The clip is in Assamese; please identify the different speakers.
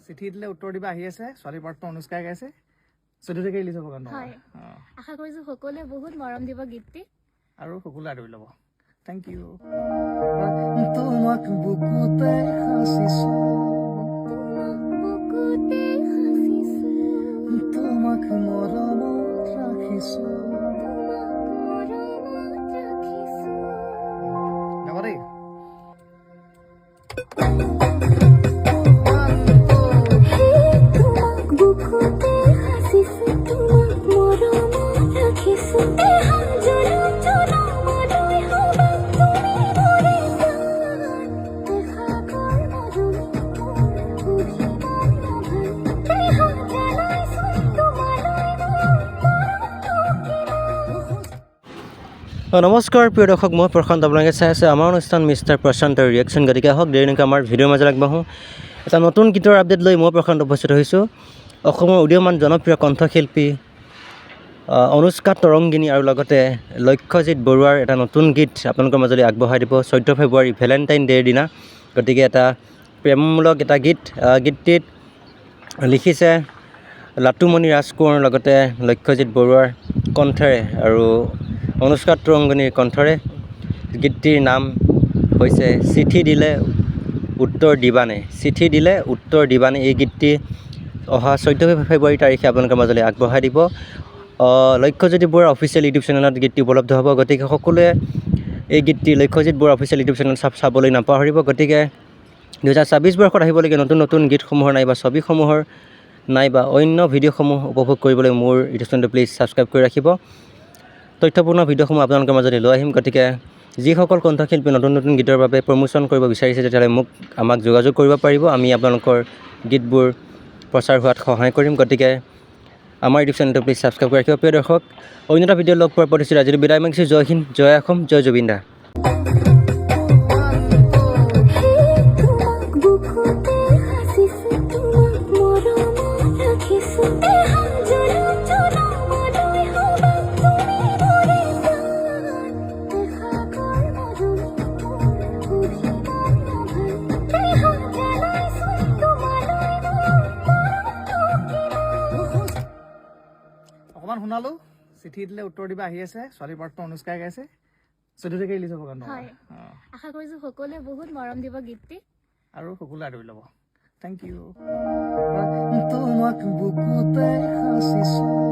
Speaker 1: চিঠি দিলে উত্তৰ দিবা আহি আছে ছোৱালী পাৰ্টটো অনুষ্কাই গাইছে 14 তাৰিখে ৰিলিজ হ'ব গানটো
Speaker 2: হয় আশা কৰিছো সকলোৱে বহুত মৰম দিব গীতটি
Speaker 1: আৰু সকলোৱে আদৰি ল'ব থ্যাংক ইউ তোমাক বুকুতে হাসিছো তোমাক মৰমত ৰাখিছো গাবা দেই
Speaker 3: নমস্কাৰ প্ৰিয় দৰ্শক মই প্ৰশান্ত আপোনালোকে চাই আছে আমাৰ অনুষ্ঠান মিষ্টাৰ প্ৰশান্তৰ ৰিয়েকশ্যন গতিকে আহক দেৰি নকৰি আমাৰ ভিডিঅ'ৰ মাজত আগবাঢ়োঁ এটা নতুন গীতৰ আপডেট লৈ মই প্ৰশান্ত উপস্থিত হৈছোঁ অসমৰ উদীয়মান জনপ্ৰিয় কণ্ঠশিল্পী অনুষ্কা তৰংগিনী আৰু লগতে লক্ষ্যজিৎ বৰুৱাৰ এটা নতুন গীত আপোনালোকৰ মাজলৈ আগবঢ়াই দিব 14 ফেব্ৰুৱাৰী ভেলেণ্টাইন ডে'ৰ দিনা গতিকে এটা প্ৰেমমূলক এটা গীতটিত লিখিছে লাটুমণি ৰাজকোঁৱৰ লগতে লক্ষ্যজিৎ বৰুৱাৰ কণ্ঠেৰে আৰু অনুষ্কা তৰংগিনীৰ কণ্ঠৰে গীতটিৰ নাম হৈছে চিঠি দিলে উত্তৰ দিবানে চিঠি দিলে উত্তৰ দিবানে এই গীতটি অহা 14 ফেব্ৰুৱাৰী তাৰিখে আপোনালোকৰ মাজলৈ আগবঢ়াই দিব লক্ষ্যজিৎ বৰুৱাৰ অফিচিয়েল ইউটিউব চেনেলত গীতটি উপলব্ধ হ'ব গতিকে সকলোৱে এই গীতটি লক্ষ্যজিৎ বৰুৱাৰ অফিচিয়েল ইউটিউব চেনেল চাবলৈ নাপাহৰিব গতিকে 2026 বৰ্ষত আহিবলগীয়া নতুন নতুন গীতসমূহৰ নাইবা ছবিসমূহৰ নাইবা অন্য ভিডিঅ'সমূহ উপভোগ কৰিবলৈ মোৰ ইউটিউব চেনেলটো প্লিজ ছাবস্ক্ৰাইব কৰি ৰাখিব তথ্যপূৰ্ণ ভিডিঅ'সমূহ আপোনালোকৰ মাজলৈ লৈ আহিম গতিকে যিসকল কণ্ঠশিল্পী নতুন নতুন গীতৰ বাবে প্ৰমোশ্যন কৰিব বিচাৰিছে তেতিয়াহ'লে আমাক যোগাযোগ কৰিব পাৰিব আমি আপোনালোকৰ গীতবোৰ প্ৰচাৰ হোৱাত সহায় কৰিম গতিকে আমাৰ ইউটিউব চেনেলটো প্লিজ ছাবস্ক্ৰাইব কৰি ৰাখিব প্ৰিয় দৰ্শক অন্য এটা ভিডিঅ' লগ পোৱাৰ প্ৰতিশ্ৰুতি আজিলৈ বিদায় মাগিছোঁ জয় হিন্দ জয় অসম জয় জুবিন দা
Speaker 1: অকমান শুনালো চিঠি দিলে উত্তৰ দিবা আহি আছে ছোৱালী পাৰ্টটো অনুষ্কাই গাইছে 14 তাৰিখে ৰিলিজ হ'ব গানটো
Speaker 2: হয় আশা কৰিছো সকলোৱে বহুত মৰম দিব গীতটি
Speaker 1: আৰু সকলোৱে আদৰি ল'ব থ্যাংক ইউ তোমাক বুকুতে হাসিছো